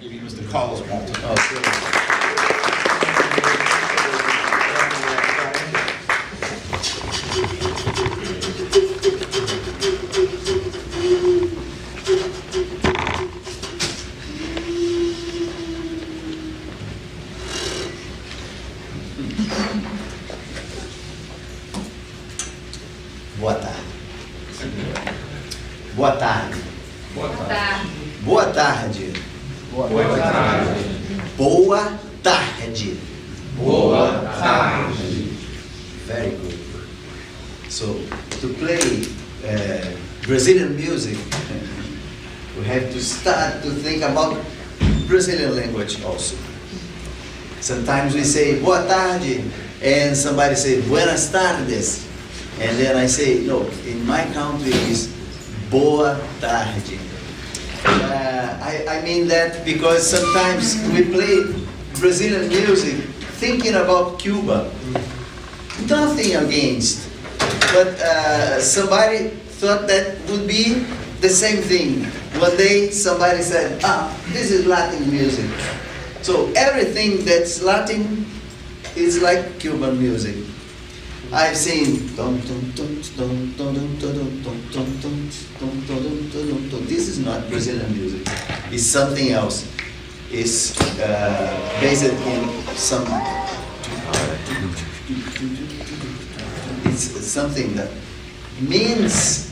give you Mr. Carlos Malta. Boa tarde. Boa tarde. Boa tarde. Boa tarde. Boa tarde. Boa tarde. Boa tarde. Very good. So, to play Brazilian music, we have to start to think about Brazilian language also. Sometimes we say boa tarde, and somebody say buenas tardes, and then I say, no, in my country is boa tarde. I mean that because sometimes we play Brazilian music thinking about Cuba. Nothing against, but somebody thought that would be the same thing. One day somebody said, this is Latin music. So everything that's Latin is like Cuban music. I've seen this is not Brazilian music. It's something else. It's based in some. It's something that means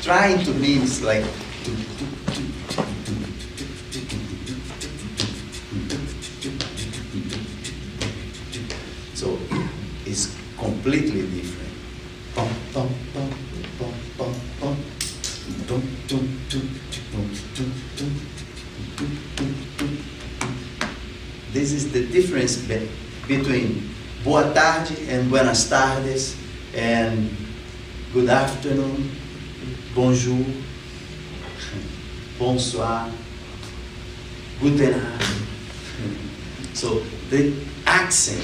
trying to means like. So it's completely different. This is the difference between boa tarde and buenas tardes and good afternoon, bonjour, bonsoir, guten Abend. So the accent.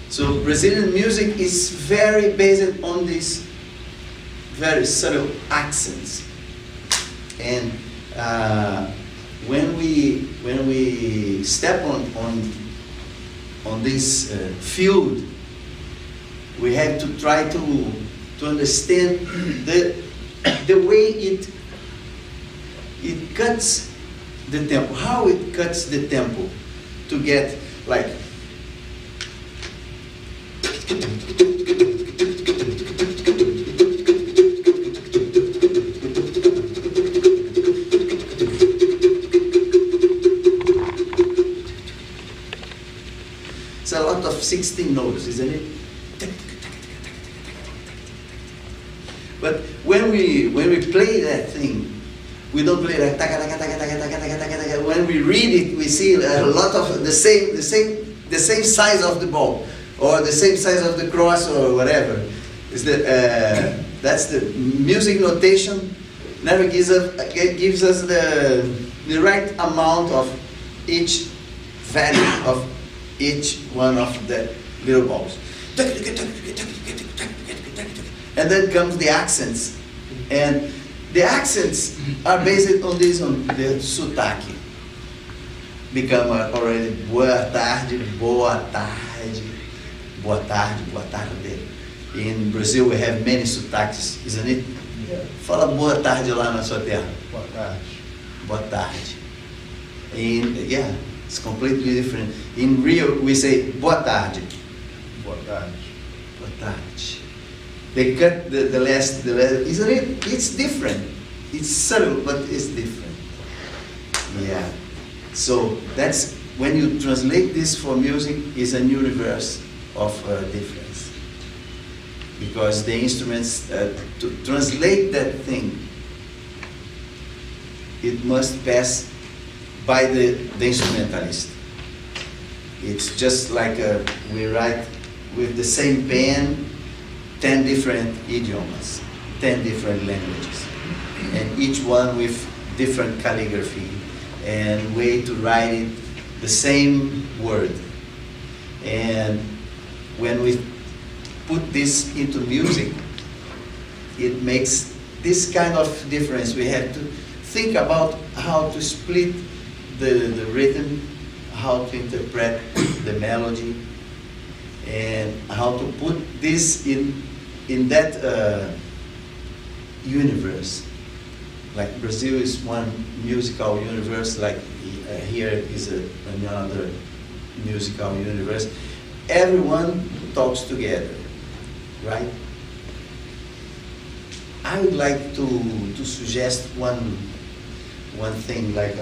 So Brazilian music is very based on these very subtle accents, and when we step on this field, we have to try to understand the way it cuts the tempo, how it cuts the tempo to get like. It's a lot of 16 notes, isn't it? But when we play that thing, we don't play like when we read it, we see a lot of the same size of the ball, or the same size of the cross, or whatever. That's the music notation. Never gives us the right amount of each value of each one of the little balls. And then comes the accents. And the accents are based on this, on the sotaque. Become already boa tarde, boa tarde, boa tarde, boa tarde. In Brazil we have many sotaques, isn't it? Yeah. Fala boa tarde lá na sua terra. Boa tarde. Boa tarde. Yeah, it's completely different. In Rio we say boa tarde. Boa tarde. Boa tarde. They cut the last, isn't it? It's different. It's subtle, but it's different. Yeah. So that's when you translate this for music, is a universe of difference. Because the instruments, to translate that thing, it must pass by the instrumentalist. It's just like we write with the same pen 10 different idioms, 10 different languages, and each one with different calligraphy and way to write it, the same word. And when we put this into music, it makes this kind of difference. We have to think about how to split the rhythm, how to interpret the melody, and how to put this in that universe. Like Brazil is one musical universe, like here is another musical universe. Everyone talks together, right? I would like to suggest one thing, like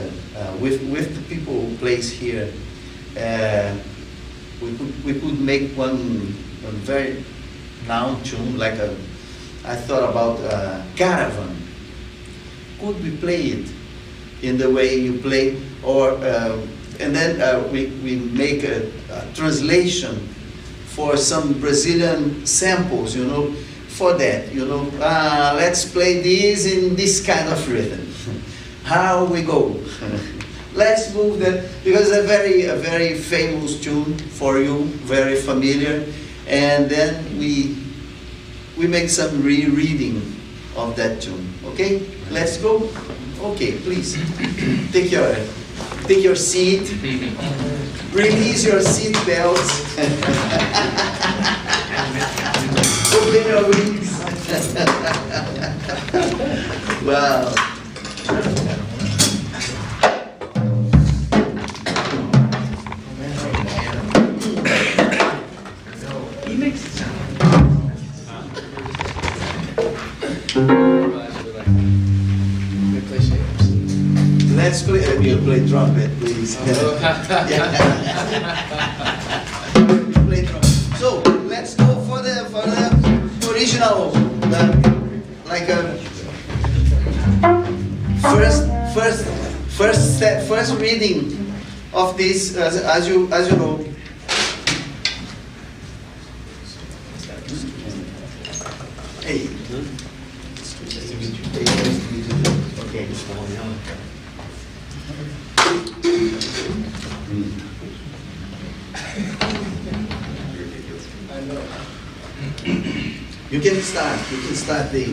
with the people who plays here, we could make one very noun tune, like I thought about Caravan. Could we play it in the way you play, or and then we make a translation for some Brazilian samples, you know, for that, you know, let's play this in this kind of rhythm. How we go? Let's move that, because it's a very famous tune for you, very familiar, and then we make some rereading of that tune. Okay, let's go. Okay, please take your seat. Release your seat belts. Open your wings. Wow. He makes it sound. Let's play. You play trumpet, please. Yeah. You play trumpet. So let's go for the original, like first reading of this, as you know. Hey. Okay. You can start the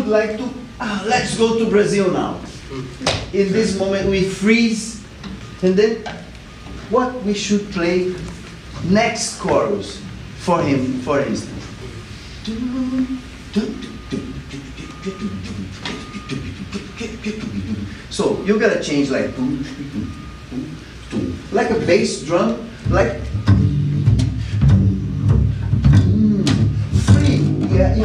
would like to, let's go to Brazil now. In this moment we freeze, and then what we should play next chorus for him, for instance. So you gotta change like a bass drum, like free, yeah.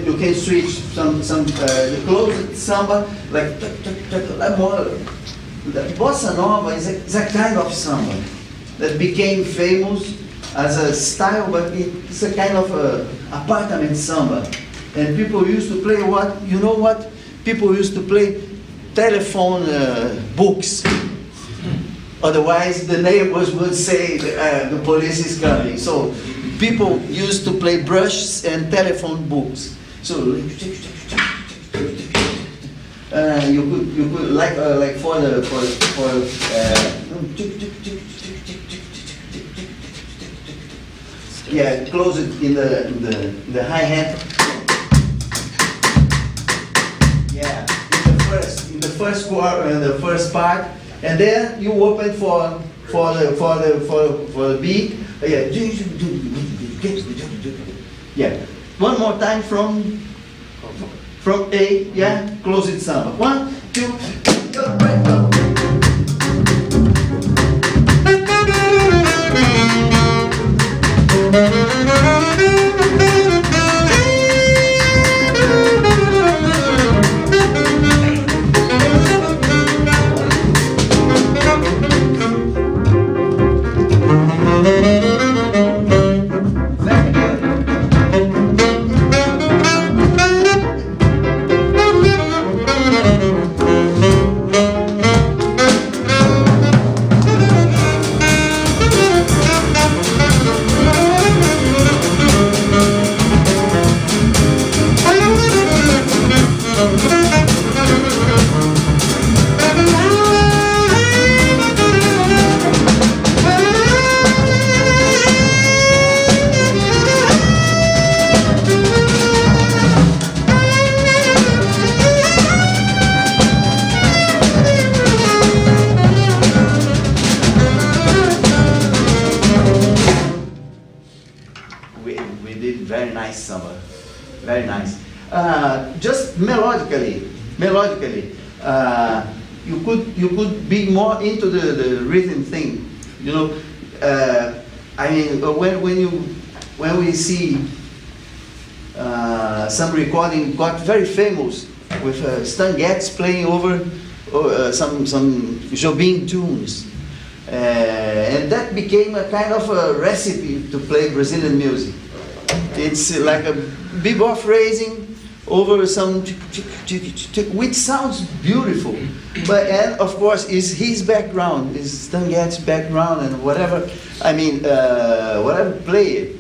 You can switch some the closed samba like more. The bossa nova is a kind of samba that became famous as a style, but it's a kind of apartment samba. And people used to play what, you know what? People used to play telephone books. Otherwise, the neighbors would say the police is coming. So people used to play brushes and telephone books. So you could like for yeah, close it in the hi hat. Yeah, in the first quarter, in the first part, and then you open for the beat. Yeah. One more time from A. Yeah, close it samba. 1, 2, go, right, go. We did very nice samba, very nice. Just melodically, you could be more into the rhythm thing, you know. I mean, when we see some recording got very famous with Stan Getz playing over some Jobim tunes. And that became a kind of a recipe to play Brazilian music. It's like a bebop phrasing over some which sounds beautiful, and of course is his background, is Stan Getz's background, and whatever. I mean, whatever play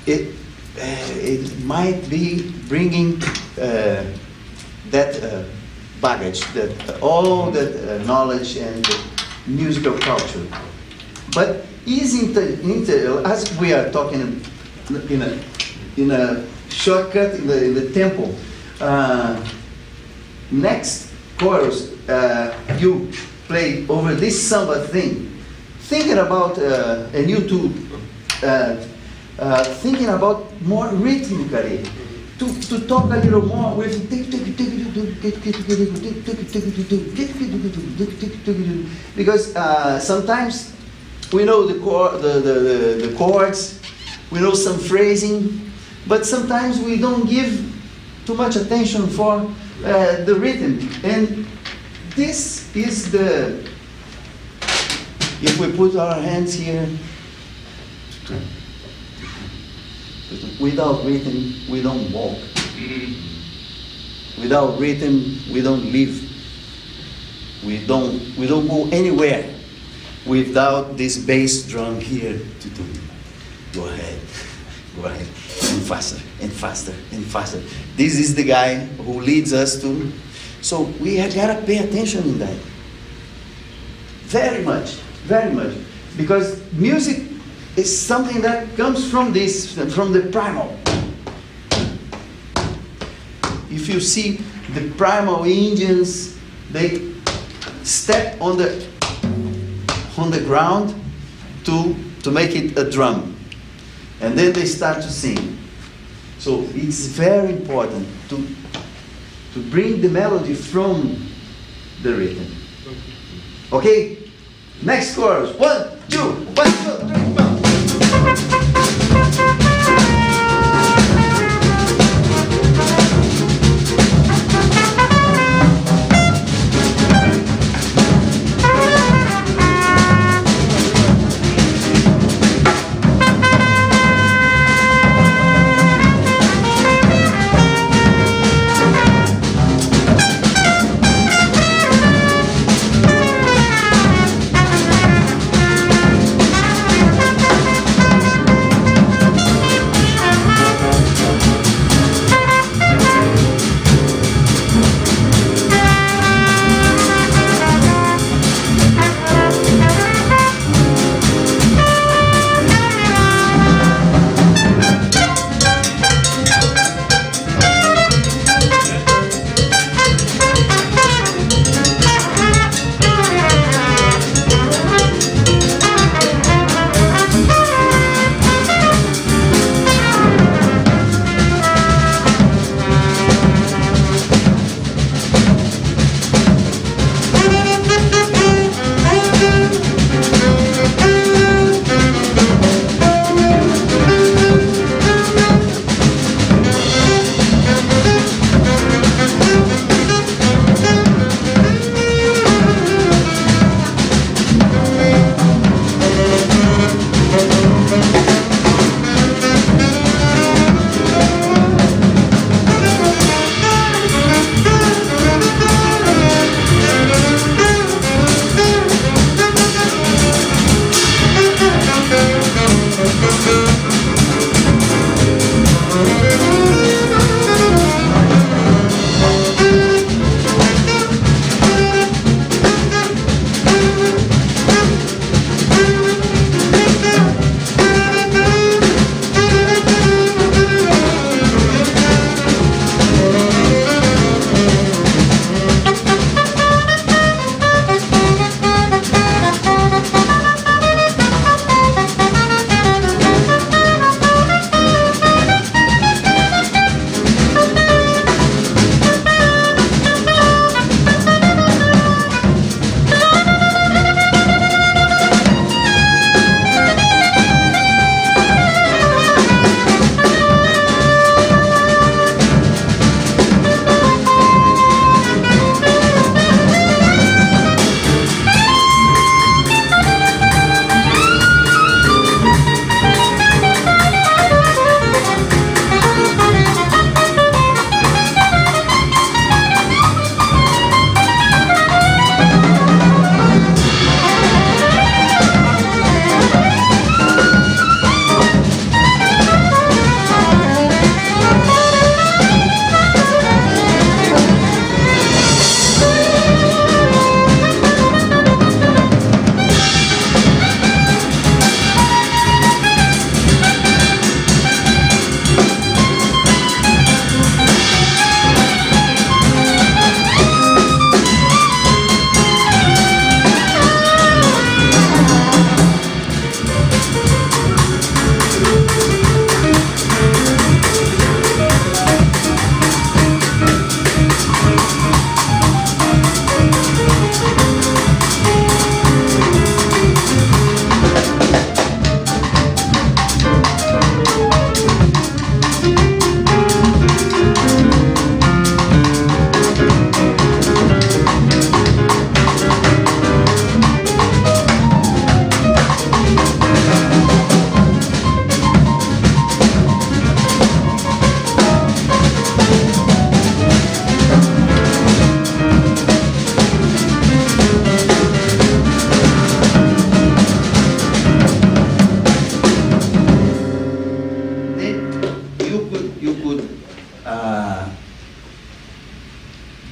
it might be bringing that baggage, that all that knowledge and musical culture. But is as we are talking in a shortcut in the tempo, next chorus you play over this samba thing, thinking about and you too thinking about more rhythmically, to talk a little more with because sometimes we know the chords, we know some phrasing, but sometimes we don't give too much attention for the rhythm. And this is the, if we put our hands here, without rhythm, we don't walk. Without rhythm, we don't live. We don't go anywhere without this bass drum here to do. Go ahead, and faster, and faster, and faster. This is the guy who leads us to. So we have gotta pay attention in that. Very much, because music is something that comes from this, from the primal. If you see the primal Indians, they step on the ground to make it a drum, and then they start to sing. So it's very important to bring the melody from the rhythm. Okay, next chorus. 1, 2, 1, 2, 3, 4.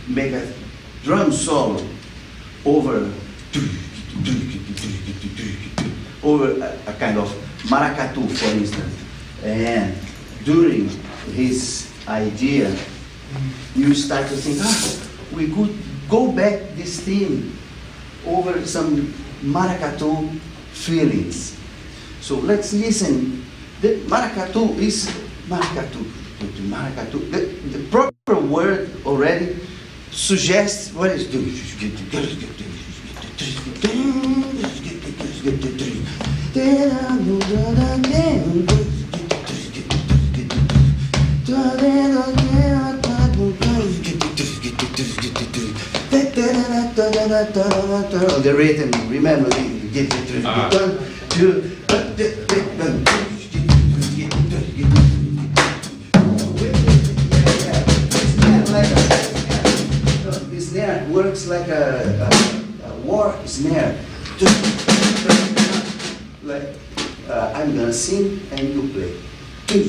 make a drum solo over a kind of maracatu, for instance. And during his idea, you start to think, we could go back this theme over some maracatu feelings. So let's listen. The maracatu is maracatu. Maracatu. The proper word already suggests what is doing. The rhythm, remember, the snare works like a war snare. Like, I'm gonna sing and you play. You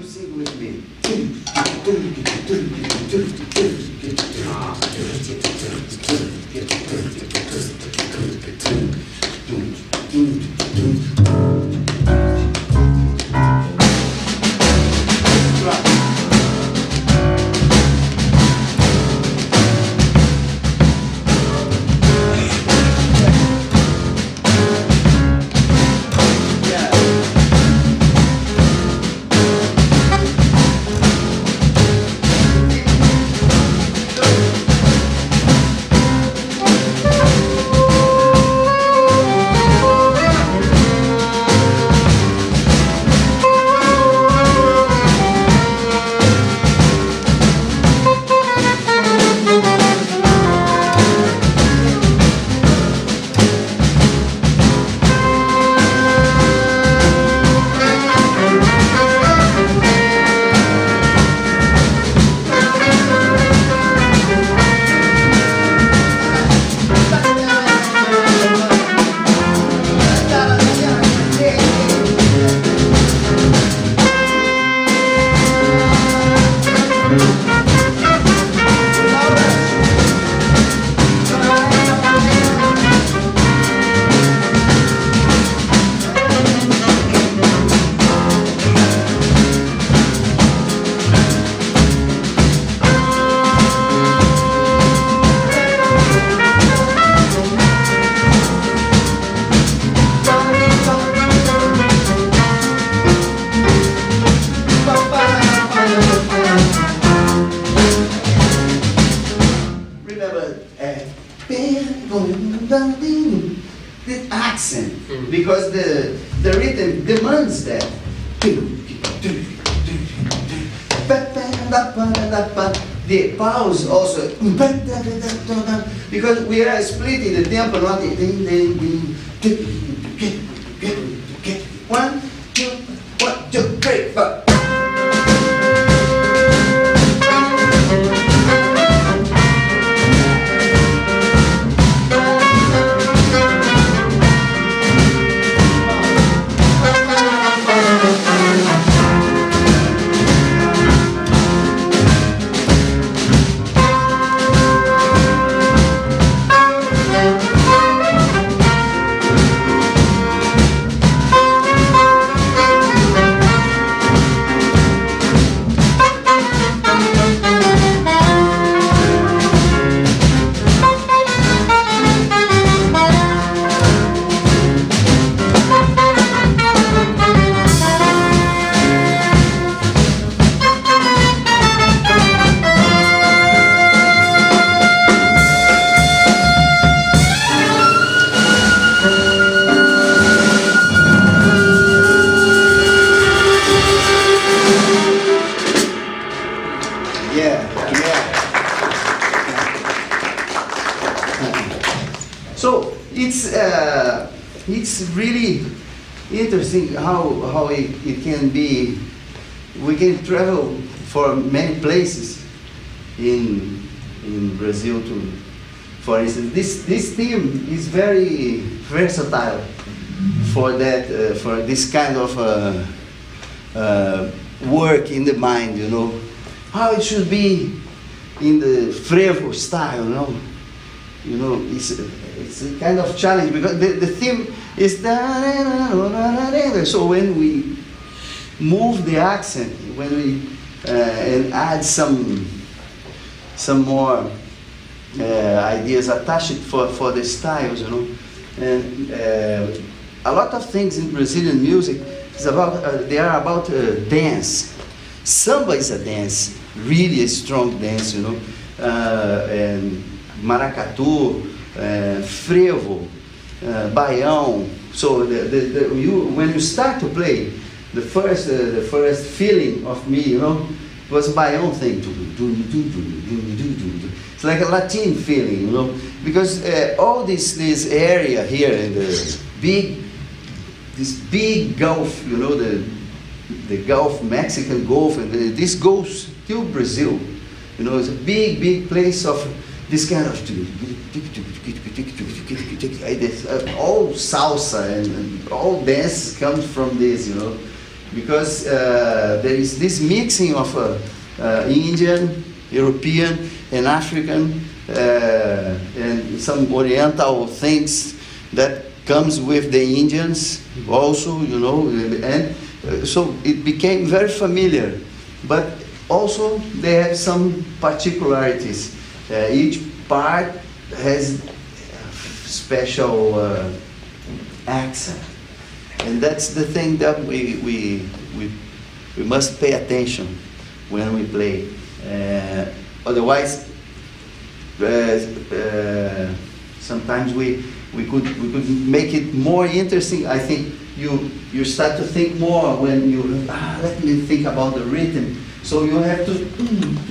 sing with me. The accent, because the rhythm demands that. The pause also, because we are splitting the tempo, not the 1, 2, 1, 2, 3, 4. So it's really interesting how it can be. We can travel for many places in Brazil For instance, this theme is very versatile for that, for this kind of work in the mind, you know. How it should be in the frevo style, you know. You know, it's a kind of challenge because the theme is so when we move the accent, when we and add some more ideas attached for the styles, you know, and a lot of things in Brazilian music is about they are about dance. Samba is a dance, really a strong dance, you know, and maracatu, frevo, baião. So when you start to play, the first feeling of me, you know, was baião thing. It's like a Latin feeling, you know, because all this area here in the this big Gulf, you know, the Gulf, Mexican Gulf, and this goes to Brazil. You know, it's a big place of this kind of all salsa and all dance comes from this, you know, because there is this mixing of Indian, European, and African, and some Oriental things that comes with the Indians also, you know, and so it became very familiar. But also they have some particularities. Each part has special accent, and that's the thing that we must pay attention when we play. Otherwise, sometimes we could make it more interesting. I think you start to think more when you let me think about the rhythm. So you have to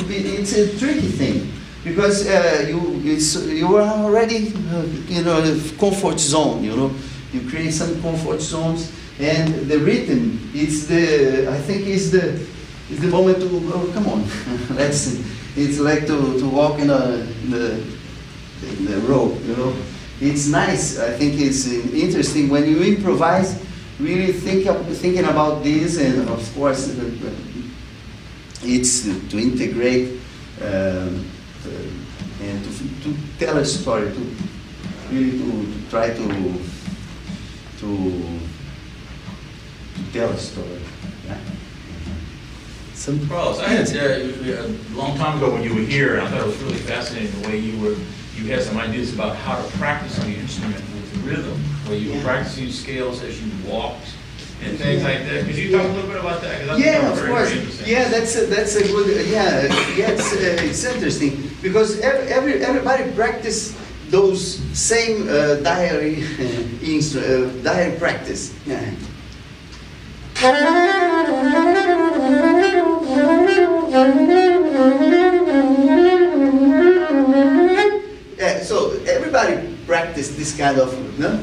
be. It's a tricky thing because you are already in a comfort zone. You know, you create some comfort zones, and the rhythm is I think is the moment to come on. It's like to walk in the road. You know, it's nice. I think it's interesting when you improvise. Really thinking about this, and of course, it's to integrate and to tell a story, to really to try to tell a story. Yeah. Carlos, I had a long time ago when you were here, and I thought it was really fascinating the way you had some ideas about how to practice the instrument with rhythm, where you were practicing scales as you walked and things like that. Could you talk a little bit about that? 'Cause I think Yeah, that was of very, course. very interesting. Yeah, that's a good. It's interesting because everybody practice those same diary diary practice. Yeah. So everybody practice this kind of, no?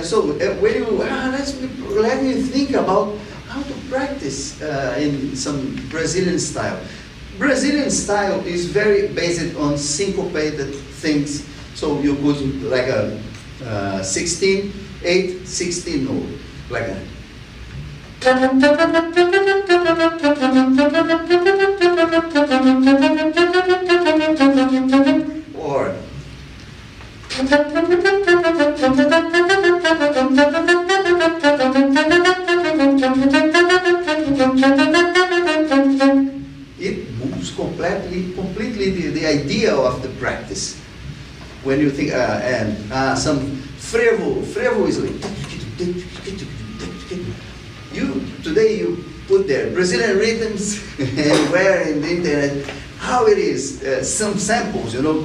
So when you let me think about how to practice in some Brazilian style. Brazilian style is very based on syncopated things. So you put like a 16, 8, 16 note, like that. Or it moves completely the idea of the practice. When you think and some frevo is like today you put there Brazilian rhythms and where in the internet how it is some samples, you know,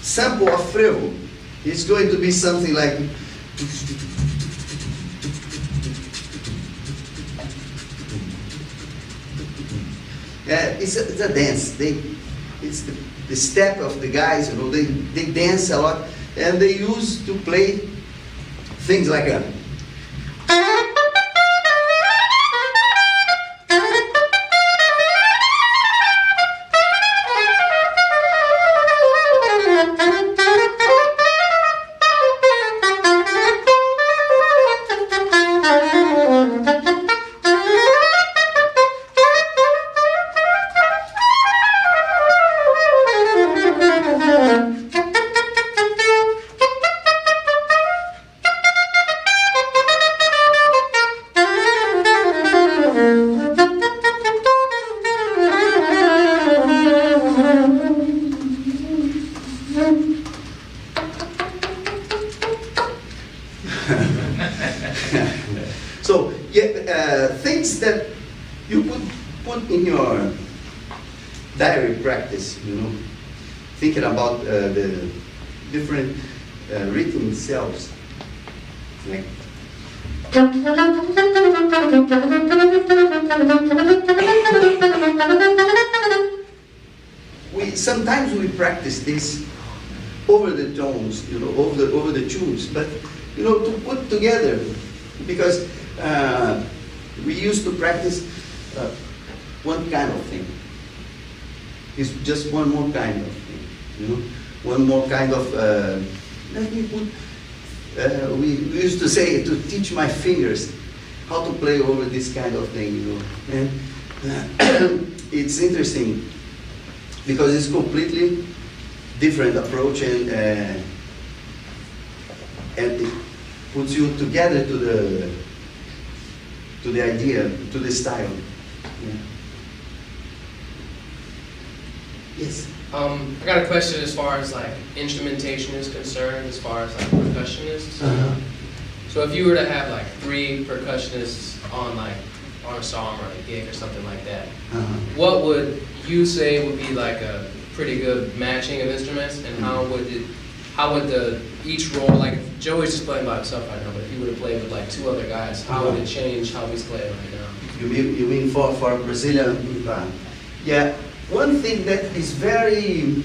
sample of frevo. It's going to be something like it's a dance. It's the step of the guys, you know, they dance a lot, and they used to play things like a So, yeah, things that you could put in your diary practice, you know, thinking about the different rhythm cells. Like, sometimes we practice this over the tones, you know, over the tunes, but you know, to put together, because we used to practice one kind of thing. It's just one more kind of thing, you know, one more kind of. Let me put. We used to say to teach my fingers how to play over this kind of thing, you know, and it's interesting because it's completely different approach and it puts you together to the idea, to the style. Yeah. Yes. I got a question as far as like instrumentation is concerned, as far as like percussionists. So if you were to have like 3 percussionists on a song or a gig or something like that, what would you say would be like a pretty good matching of instruments, and how would each role, like if Joey's just playing by himself right now, but if he would have played with like 2 other guys, how would it change how he's playing right now? You mean for Brazilian? Yeah. One thing that is very,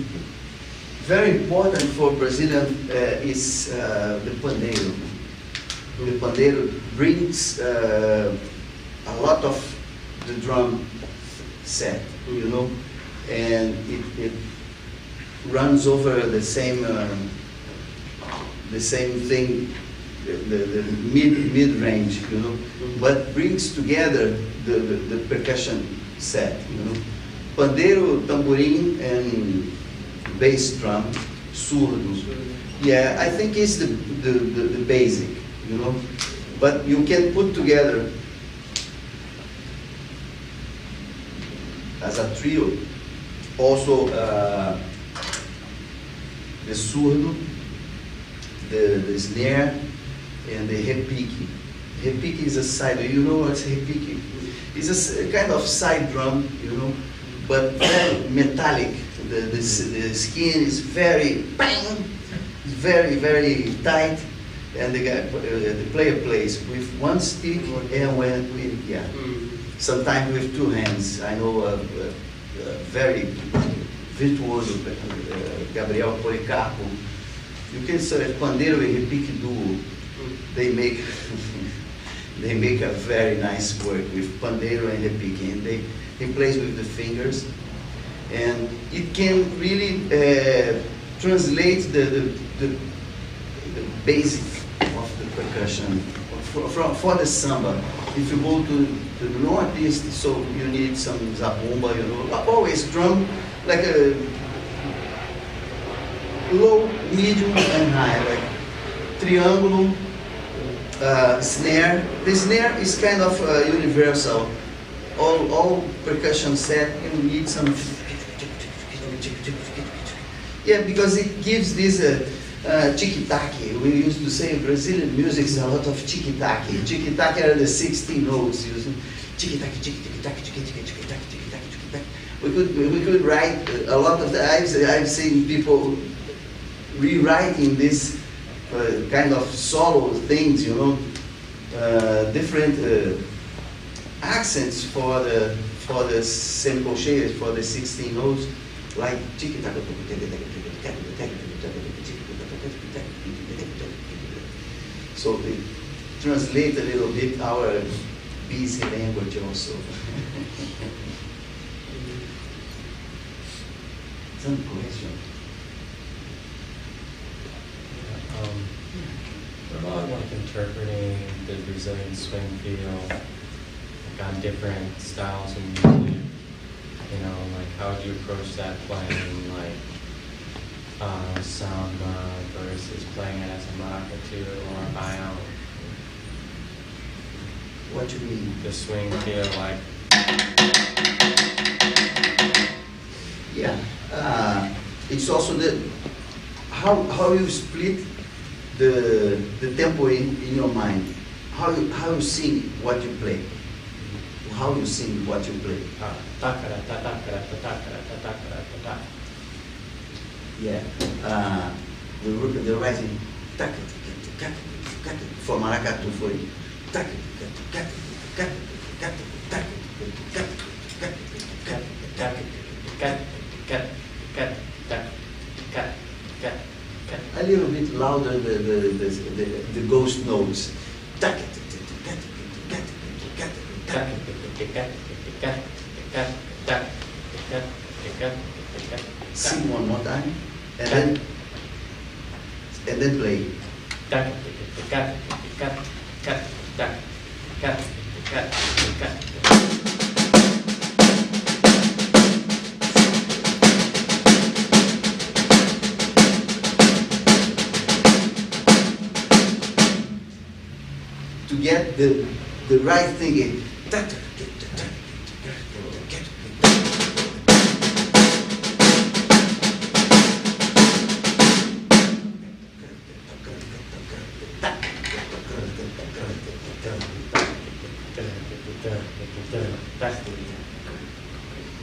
very important for Brazilian is the pandeiro. The pandeiro brings a lot of the drum set, you know, and it runs over the same thing, the mid range, you know, but brings together the percussion set, you know. Pandeiro, tamborim, and bass drum, surdo. Yeah, I think it's the basic, you know. But you can put together as a trio also the surdo, the snare, and the repique. Repique is a side. You know what's repique? It's a kind of side drum, you know, but very metallic. The skin is very bang, very, very tight, and the player plays with one stick and with sometimes with 2 hands. I know a very virtuoso Gabriel Policarpo. You can search pandeiro e repique duo. They make they make a very nice work with pandeiro and repique, and he plays with the fingers, and it can really translate the basic of the percussion for the samba. If you go to the northeast, so you need some zabumba, you know, always drum like a low, medium, and high, like triangle, snare. The snare is kind of universal. All percussion set, you need some, yeah, because it gives this tiki-taki. We used to say Brazilian music is a lot of tiki-taki. Tiki-taki are the 16 notes. Tiki-taki, tiki-taki, tiki-taki, tiki-taki, tiki-taki, tiki-taki. We could write a lot of the. I've seen people rewriting this kind of solo things, you know, different accents for the semicolcheias, for the 16 notes, like tiki-taka. So they translate a little bit our busy language also. Some question? What about like interpreting the Brazilian swing feel like on different styles of music? You know, like how would you approach that playing like samba versus playing it as a maracatu or a violin? What do you mean? The swing feel like. Yeah, it's also how you split the tempo in your mind. How you sing what you play. How you sing what you play. Yeah. The rising. For maracatu for you. A little bit louder the ghost notes. Sing one more time, and then play. To get the right thing.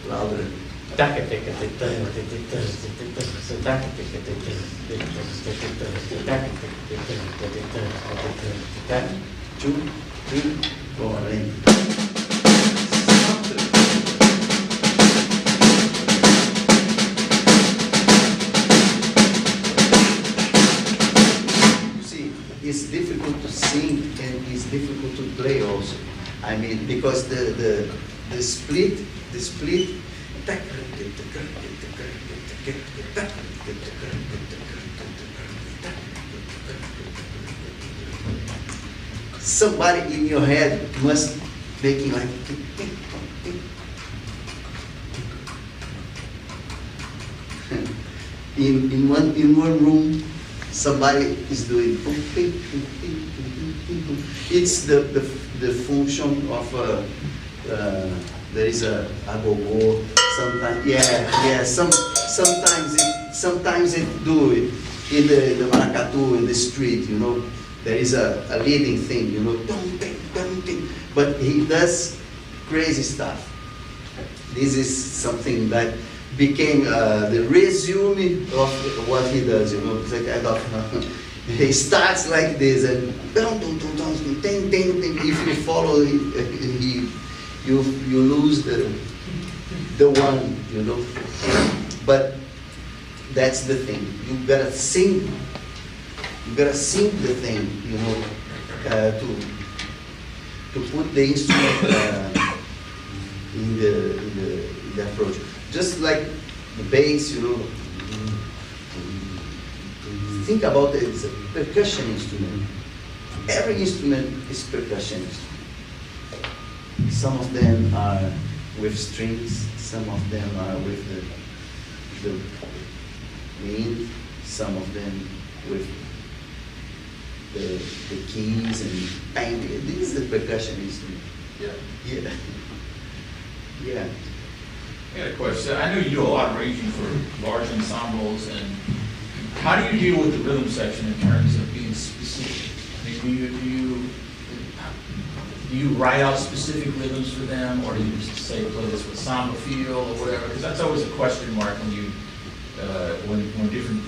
Louder. Two, three, four, and you see, it's difficult to sing and it's difficult to play also. I mean, because the split. Somebody in your head must making like in one room somebody is doing it's the function of there is a go-go sometimes it do it in the maracatu in the street, you know. There is a leading thing, you know, but he does crazy stuff. This is something that became the resume of what he does, you know. It's like kind of, he starts like this and if you follow you lose the one, you know. But that's the thing. You gotta sing. You gotta sing the thing, you know, to put the instrument in the approach. Just like the bass, you know. Think about it. It's a percussion instrument. Every instrument is percussion instrument. Some of them are with strings. Some of them are with the wind. Some of them with the keys and bang. This is the percussion instrument. Yeah. Yeah. I got a question. I know you do a lot of arranging for large ensembles, and how do you deal with the rhythm section in terms of being specific? I mean, do you write out specific rhythms for them, or do you just say play this with samba feel or whatever? Because that's always a question mark when you when different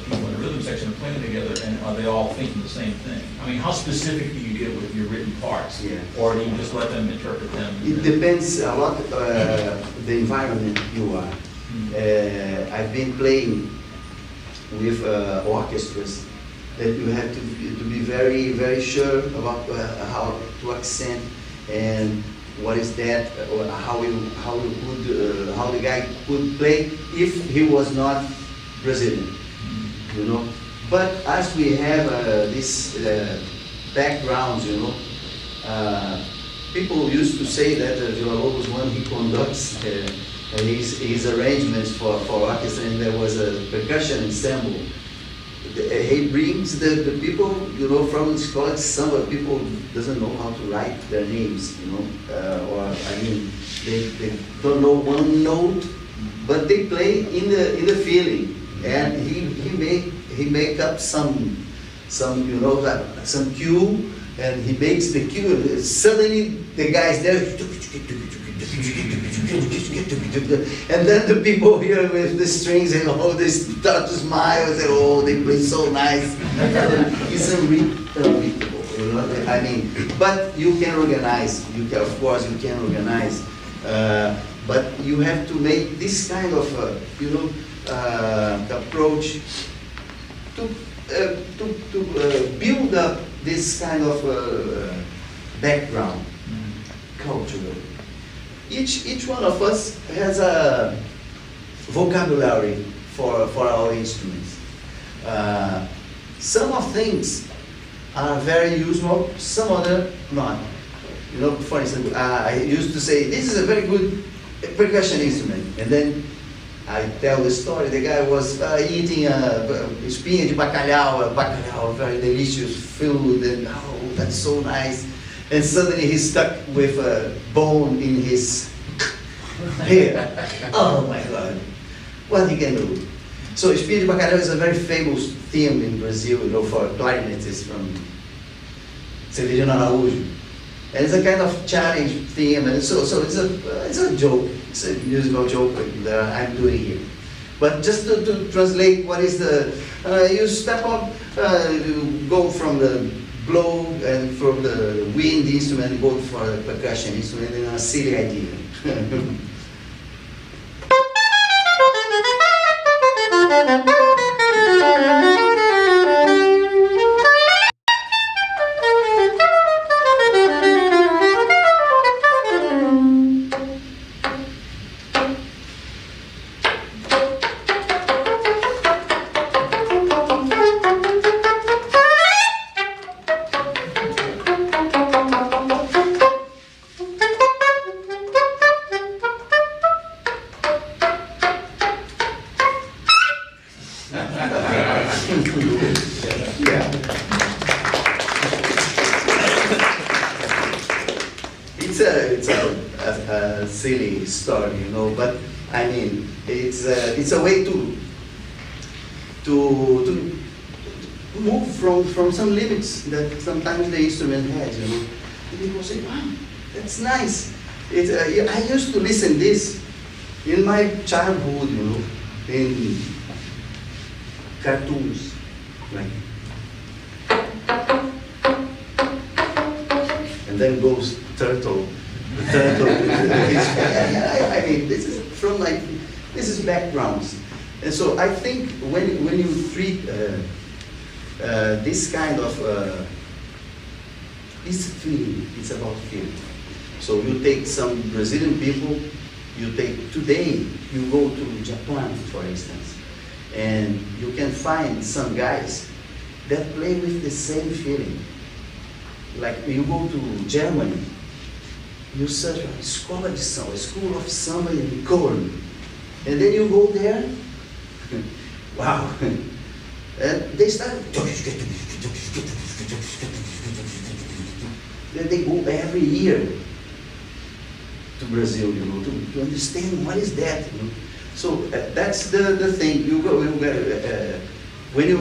people in the rhythm section are playing together, and are they all thinking the same thing? I mean, how specific do you get with your written parts? Yeah. Or do you just let them interpret them? It depends a lot the environment you are. I've been playing with orchestras that you have to be very, very sure about how to accent and what is that, or how the guy could play if he was not Brazilian, you know. But as we have this backgrounds, you know, people used to say that Villa-Lobos, when he conducts his arrangements for orchestra, and there was a percussion ensemble. He brings the people, you know, from Scotland. Some people doesn't know how to write their names, you know, or I mean, they don't know one note, but they play in the feeling, and he make up some some, you know, some cue, and he makes the cue. Suddenly, the guy's there, and then the people here with the strings and all, they start to smile and say, "Oh, they play so nice." It's unbeatable, you know. I mean, but you can organize. You can, of course, you can organize. But you have to make this kind of, you know, approach to build up this kind of background, cultural. Each one of us has a vocabulary for our instruments. Some of things are very usual, some other not. You know, for instance, I used to say, this is a very good percussion instrument, and then I tell the story. The guy was eating espinha de bacalhau, very delicious food, and oh, that's so nice. And suddenly he's stuck with a bone in his hair. Oh my God, what he can do? So espinha de bacalhau is a very famous theme in Brazil, you know, for clarinetists from Severino Araújo. And it's a kind of challenge theme, and so it's a joke. It's a musical joke that I'm doing here. But just to translate what is the, you step up, you go from the blow and from the wind instrument, go for the percussion instrument, and a silly idea. Yeah. It's a silly story, you know, but I mean, it's a way to move from some limits that sometimes the instrument has, you know. And people say, wow, that's nice. I used to listen this in my childhood, you know, in cartoons, like, and then goes turtle. The turtle. I mean, this is from this is backgrounds, and so I think when you treat this kind of it's feeling, it's about feeling. So you take some Brazilian people, today you go to Japan, for instance, and you can find some guys that play with the same feeling. Like you go to Germany, you search for Escola de Samba, School of Samba in Cologne, and then you go there, wow, and they start, then they go every year to Brazil, you know, to understand what is that, you know. So that's the thing. You go, when you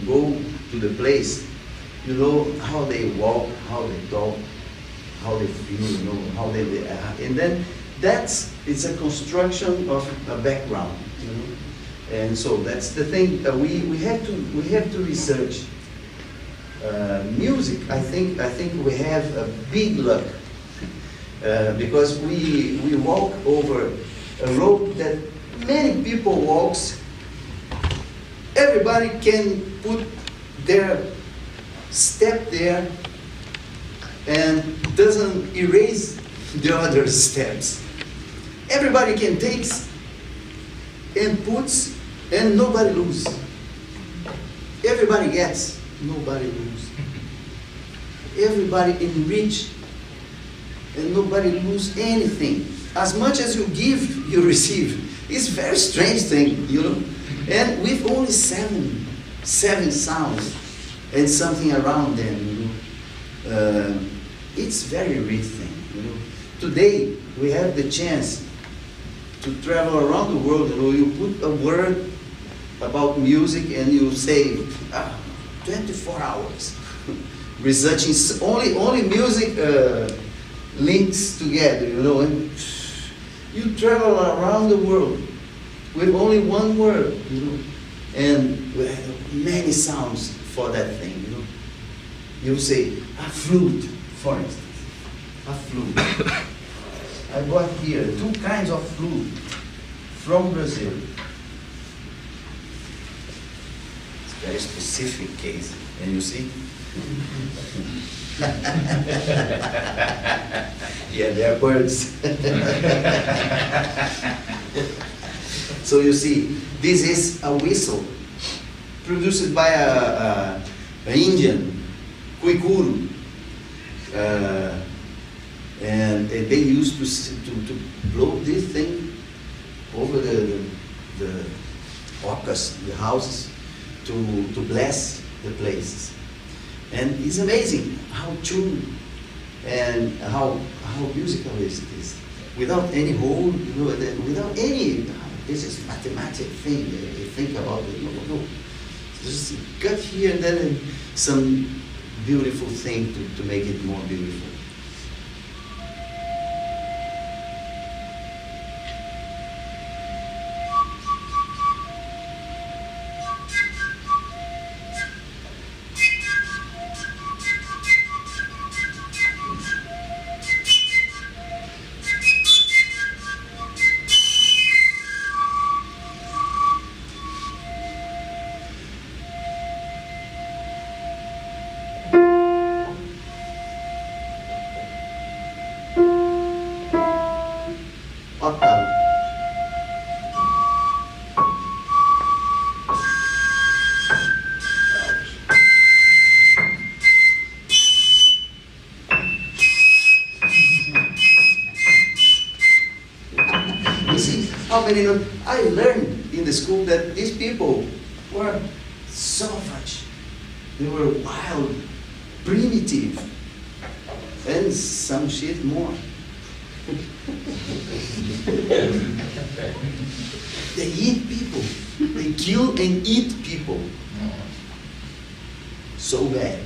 go to the place, you know how they walk, how they talk, how they feel, you know, how they and then it's a construction of a background, you know. And so that's the thing. We have to research music. I think we have a big luck because we walk over a road that many people walks. Everybody can put their step there and doesn't erase the other steps. Everybody can take and puts, and nobody lose. Everybody gets, nobody lose. Everybody enrich, and nobody lose anything. As much as you give, you receive. It's a very strange thing, you know. And with only seven sounds and something around them, you know. It's very rich thing, you know. Today we have the chance to travel around the world. You know, you put a word about music and you say, 24 hours, researching only music links together, you know, and you travel around the world with only one word, you know, and with many sounds for that thing, you know. You say, a flute, for instance, a flute. I got here 2 kinds of flute from Brazil. It's a very specific case, and you see? Yeah, they are birds. So you see, this is a whistle produced by an Indian, Kuikuru. And they used to blow this thing over the orcas, the houses, to bless the places. And it's amazing how tuned and how musical it is. Without any hole, you know, without any, this is mathematic thing. You think about it, no. Just cut here and then some beautiful thing to make it more beautiful. Octave. You see how many notes? I learned in the school that these people were savage. They were wild, primitive, and some shit more. They eat people. They kill and eat people. So bad.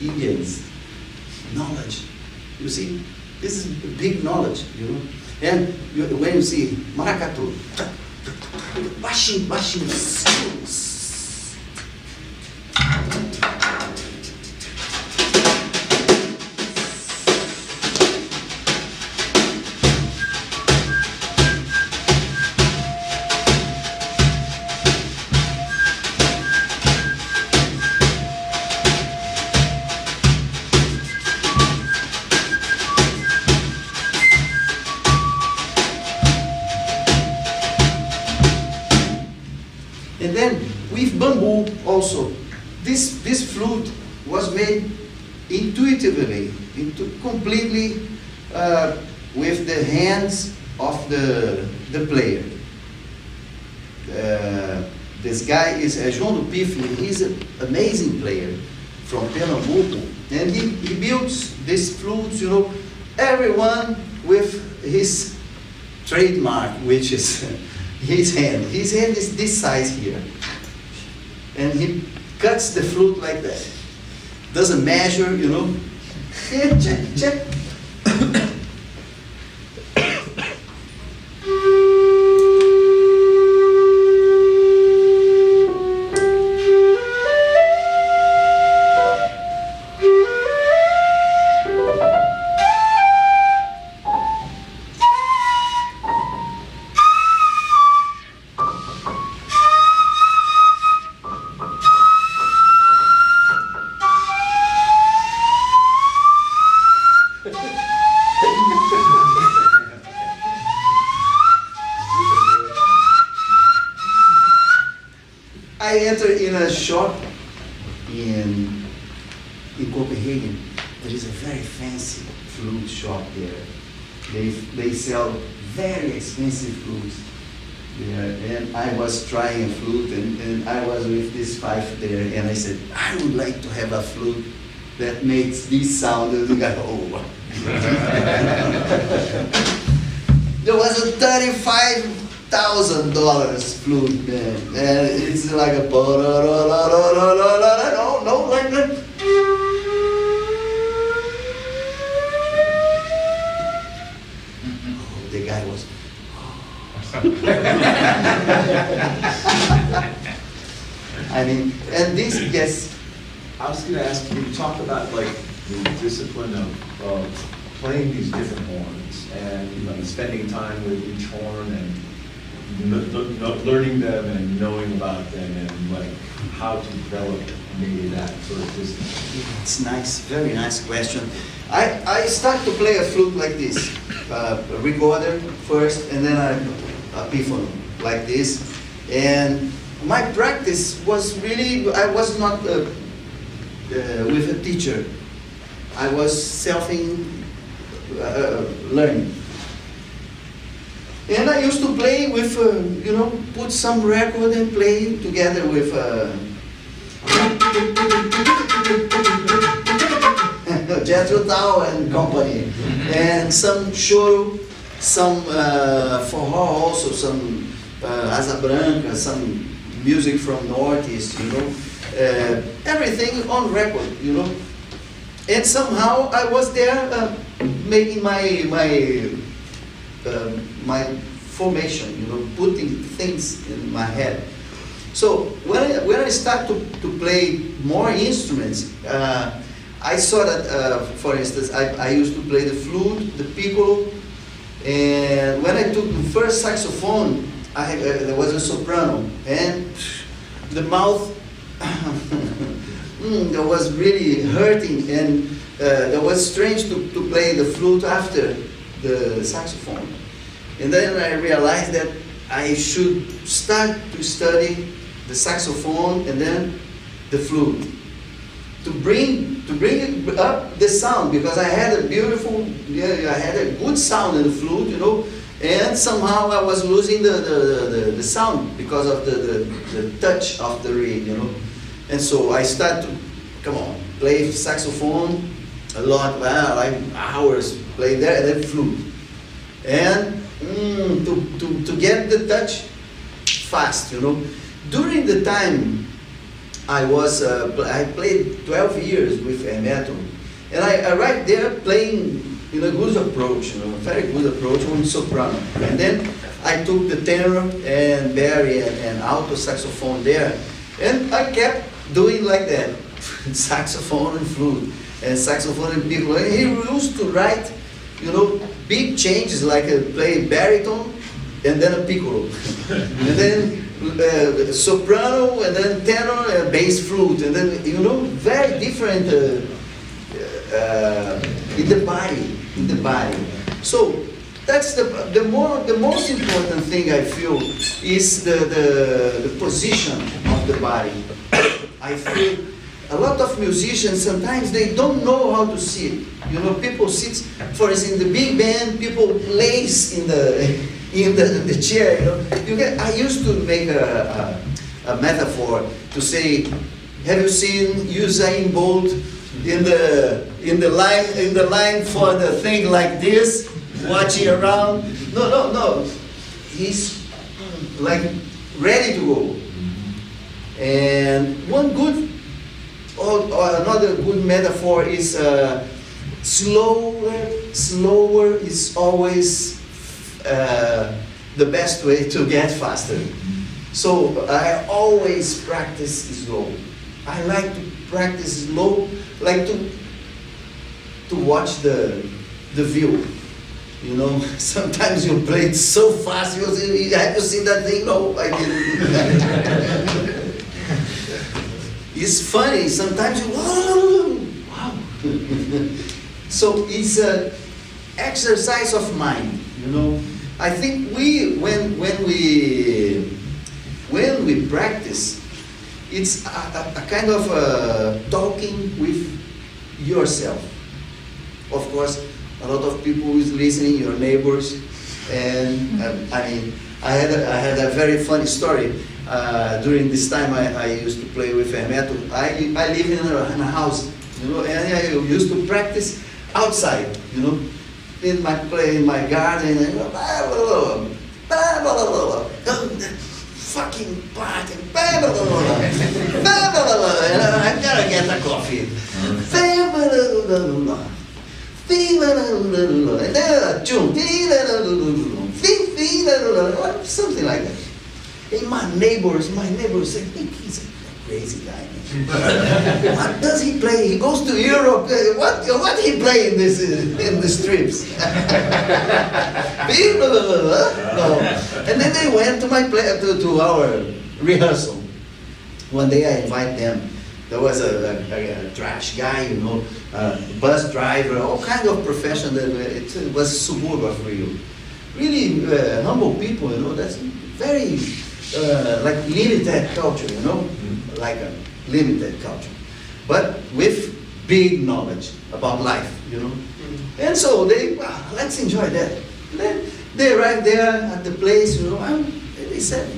Indians, knowledge. You see, this is big knowledge, you know. And when you see maracatu, bashing skills. And then with bamboo also, this flute was made intuitively, completely with the hands of the player. This guy is João do Pifle. He's an amazing player from Pernambuco, and he builds these flutes, you know, everyone with his trademark, which is his hand. His hand is this size here. And he cuts the flute like that. Doesn't measure, you know. Check. I entered in a shop in Copenhagen. There is a very fancy flute shop there. They sell very expensive flutes there. And I was trying a flute, and I was with this fife there, and I said, I would like to have a flute that makes this sound. And the guy, oh. There was a 35 $1,000 flute, man. And it's like a no, like that. The guy was. I mean, and this, yes. I was gonna ask, you talk about like the discipline of playing these different horns and like spending time with each horn and learning them and knowing about them and like how to develop maybe that sort of discipline. It's nice, very nice question. I start to play a flute like this, a recorder first, and then a epiphone like this. And my practice was really, I was not with a teacher. I was learning. And I used to play with, put some record and play together with Jethro Tull and company, and some choro, some forró also, some asa branca, some music from Northeast, everything on record, And somehow I was there making my formation, putting things in my head. So when I start to play more instruments, I saw that, for instance, I used to play the flute, the piccolo, and when I took the first saxophone, there was a soprano, and the mouth that was really hurting, and that was strange to play the flute after the saxophone. And then I realized that I should start to study the saxophone and then the flute to bring up the sound, because I had a good sound in the flute, and somehow I was losing the sound because of the touch of the reed, And so I started to, play saxophone a lot, like hours, play there, and then flute. And to get the touch fast, During the time I played 12 years with metal, and I right there playing in a good approach, very good approach on soprano. And then I took the tenor and bari and alto saxophone there, and I kept doing like that, saxophone and flute, and saxophone and piccolo. And he used to write, big changes, like play baritone and then a piccolo, and then soprano and then tenor and bass flute, and then very different in the body. So that's the most important thing I feel is the position of the body. I feel a lot of musicians sometimes they don't know how to sit. People sit, for instance, in the big band, people lays in the chair. I used to make a metaphor to say, have you seen Usain Bolt in the line for the thing like this, watching around? No. He's like ready to go. And another good metaphor is slower is always the best way to get faster. So I always practice slow. I like to practice slow, like to watch the view. Sometimes you play it so fast, you have to see that thing. No, I didn't. It's funny, sometimes you, wow. So it's an exercise of mind, I think when we practice, it's a kind of talking with yourself. Of course, a lot of people is listening, your neighbors, and I had a very funny story. During this time, I used to play with metal. I live in a house, and I used to practice outside, in my garden. And blah, blah, blah, blah. Oh, that fucking part, blah, blah, blah, blah, blah, blah, blah, blah. I'm gonna get a coffee. Blah, blah, blah, blah, blah. And then a tune, something like that. And my neighbors say, hey, he's a crazy guy. What does he play? He goes to Europe. What he play in the strips? No. And then they went to my to our rehearsal. One day I invite them. There was a trash guy, you know, bus driver, all kind of profession. It was suburb of Rio. Really humble people, you know. That's very like limited culture, you know, like a limited culture, but with big knowledge about life, you know. And so they, let's enjoy that. Then they arrived there at the place, you know, and they said,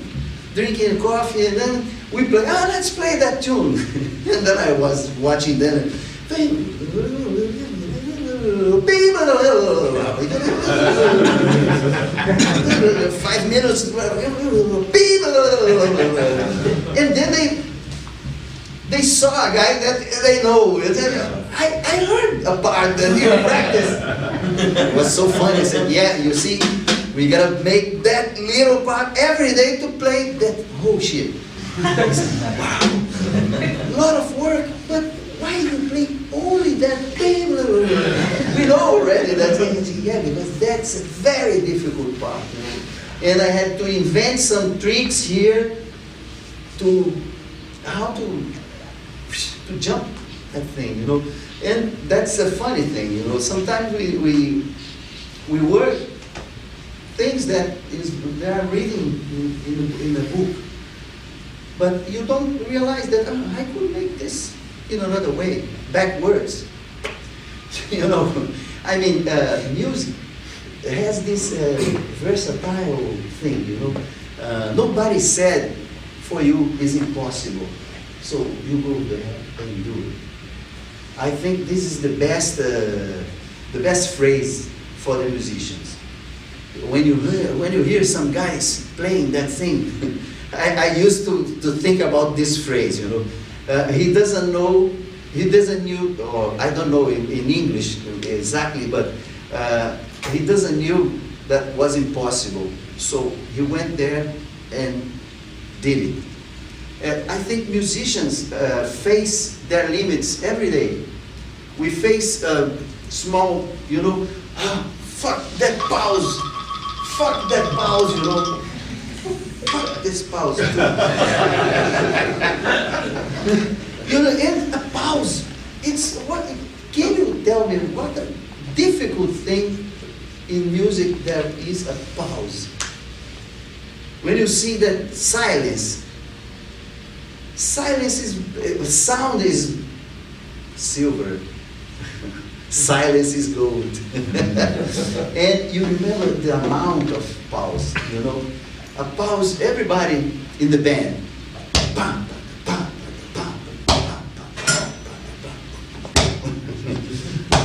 drinking coffee, and then we play, let's play that tune. And then I was watching them. 5 minutes. And then they saw a guy that they know. I heard a part that you practiced. It was so funny. I said, yeah, you see, we gotta make that little part every day to play that whole shit. I said, wow, a lot of work, but why you play only that thing? We know already that, yeah, because that's a very difficult part. You know? And I had to invent some tricks here to how to jump that thing, you know. And that's a funny thing, you know. Sometimes we work things that they are reading in the book, but you don't realize that I could make this in another way, backwards. You know, I mean, music has this versatile thing, you know. Nobody said for you is impossible, so you go there and you do it. I think this is the best phrase for the musicians. When you hear some guys playing that thing, I used to think about this phrase, you know. He doesn't know, or I don't know in English exactly, but he doesn't knew that was impossible. So he went there and did it. I think musicians face their limits every day. We face small, you know, fuck that pause, you know. Fuck this pause. You know, and a pause, it's what, can you tell me what a difficult thing in music there is a pause? When you see that silence is, sound is silver, silence is gold. And you remember the amount of pause, you know. A pause, everybody in the band. Bam, bam, bam, bam,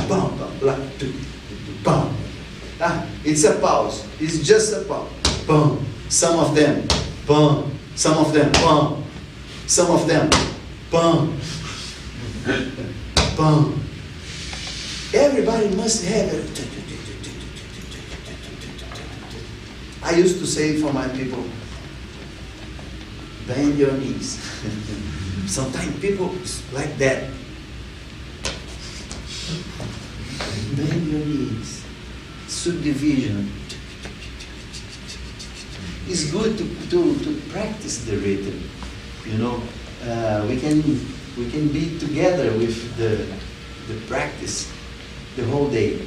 bam, bam, bam, bam. It's a pause. It's just a pause. Boom. Some of them. Boom. Some of them. Boom. Some of them. Boom. Boom. Everybody must have it. I used to say for my people, bend your knees. Sometimes people like that. Bend your knees. Subdivision. It's good to practice the rhythm. You know, we can be together with the practice the whole day.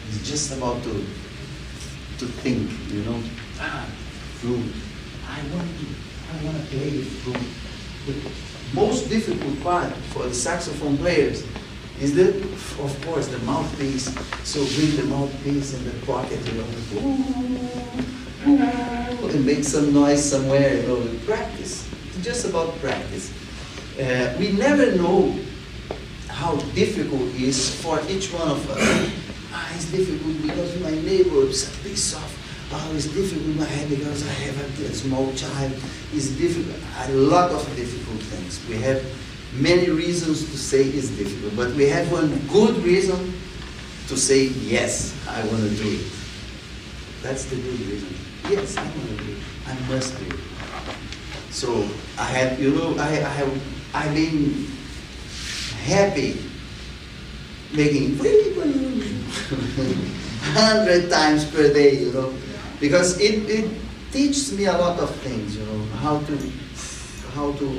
It's just about to think, you know, flute. I want to play flute. The most difficult part for the saxophone players is of course, the mouthpiece. So bring the mouthpiece in the pocket, you know, and make some noise somewhere, you know, practice. It's just about practice. We never know how difficult it is for each one of us. It's difficult because my neighbor is a piece of oh, it's difficult in my head because I have a small child. It's difficult, a lot of difficult things. We have many reasons to say it's difficult, but we have one good reason to say, yes, I want to do it. That's the good reason. Yes, I want to do it. I must do it. So I have, I've been happy making 100 times per day, because it teaches me a lot of things, how to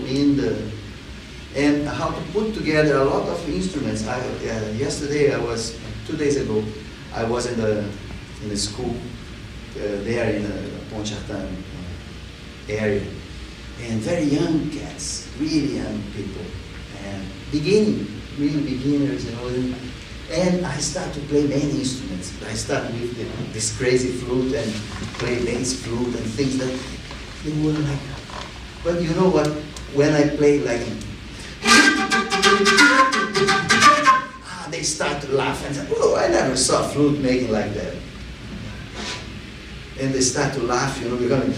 end and how to put together a lot of instruments. Yesterday, 2 days ago, I was in a school there in the Pontchartrain area, and very young cats, really young people, and really beginners, and I start to play many instruments. I start with this crazy flute and play bass flute and things that they were like, but you know what, when I play like, they start to laugh and say, oh, I never saw a flute making like that. And they start to laugh, we're going,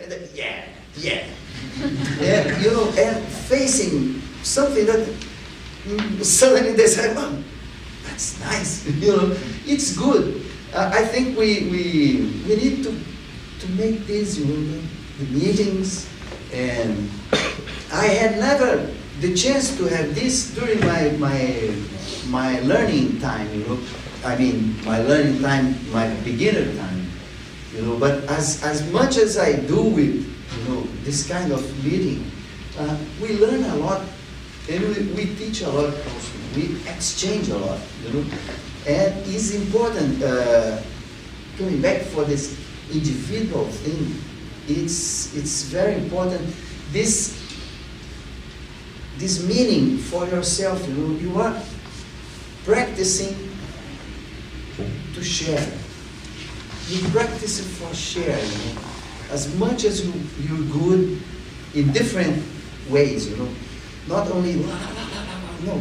and then, yeah. And facing something that suddenly they say, well, that's nice, it's good. I think we need to make these, the meetings, and I had never the chance to have this during my learning time, I mean, my learning time, my beginner time, but as much as I do with, this kind of meeting, we learn a lot, and we teach a lot also. We exchange a lot, and it's important, coming back for this individual thing, it's very important, this meaning for yourself, you are practicing to share. You practice it for share, as much as you're good in different ways, not only no,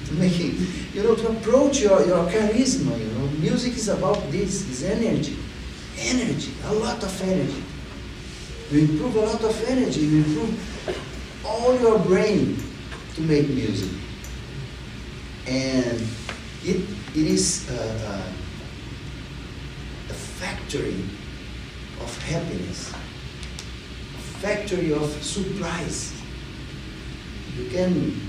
to make it, to approach your charisma, music is about this energy, a lot of energy. You improve a lot of energy, you improve all your brain to make music. And it is a factory of happiness, a factory of surprise. You can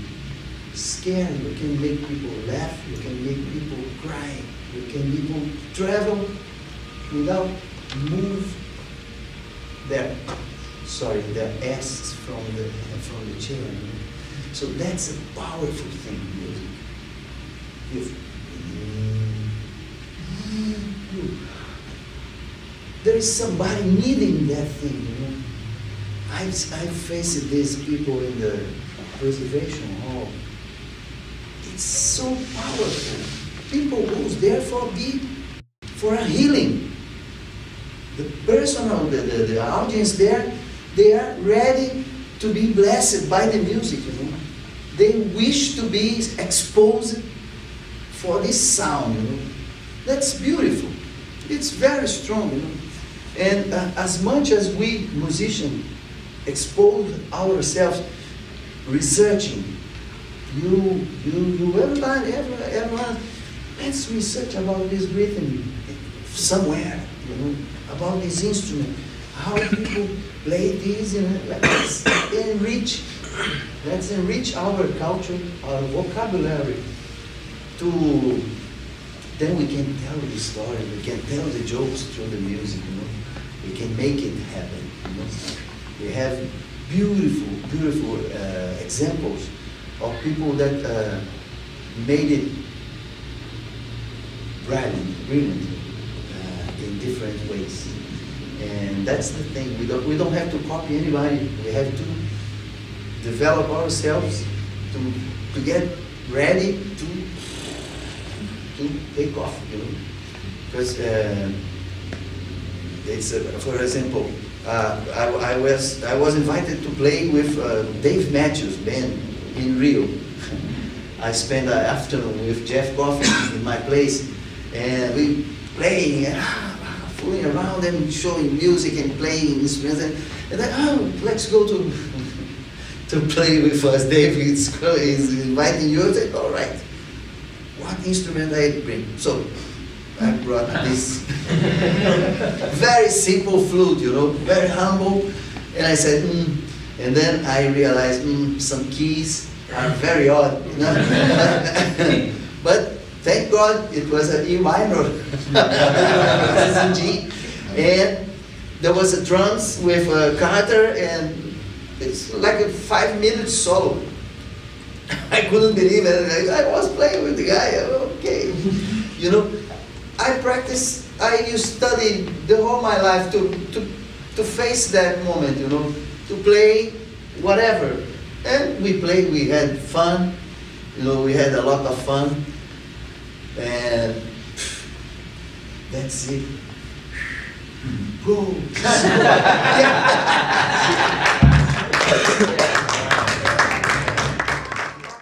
scare, you can make people laugh, you can make people cry, you can make people travel without move their asses from the chair. So that's a powerful thing, music. There is somebody needing that thing, I faced these people in the preservation hall. It's so powerful. People who's there for a healing. The personal, the audience there, they are ready to be blessed by the music, They wish to be exposed for this sound, That's beautiful. It's very strong, And as much as we musicians expose ourselves researching, everyone, let's research about this rhythm somewhere, about this instrument, how people play this, let's enrich our culture, our vocabulary, then we can tell the story, we can tell the jokes through the music, we can make it happen, We have beautiful examples of people that made it brilliantly in different ways. And that's the thing. We don't have to copy anybody. We have to develop ourselves to get ready to take off. Because it's for example, I was invited to play with Dave Matthews Band in Rio. I spent the afternoon with Jeff Coffin in my place, and we playing and fooling around and showing music and playing instruments, and then let's go to play with us. David is inviting you. I said, all right. What instrument I bring? So I brought this very simple flute, very humble. And I said, and then I realized some keys are very odd. But thank God it was an E minor. It was in G. And there was a drums with a Carter, and it's like a 5-minute solo. I couldn't believe it. I was playing with the guy. Okay, I practiced. I studied the whole my life to face that moment. To play whatever, and we played. We had fun. We had a lot of fun, and that's it. Go.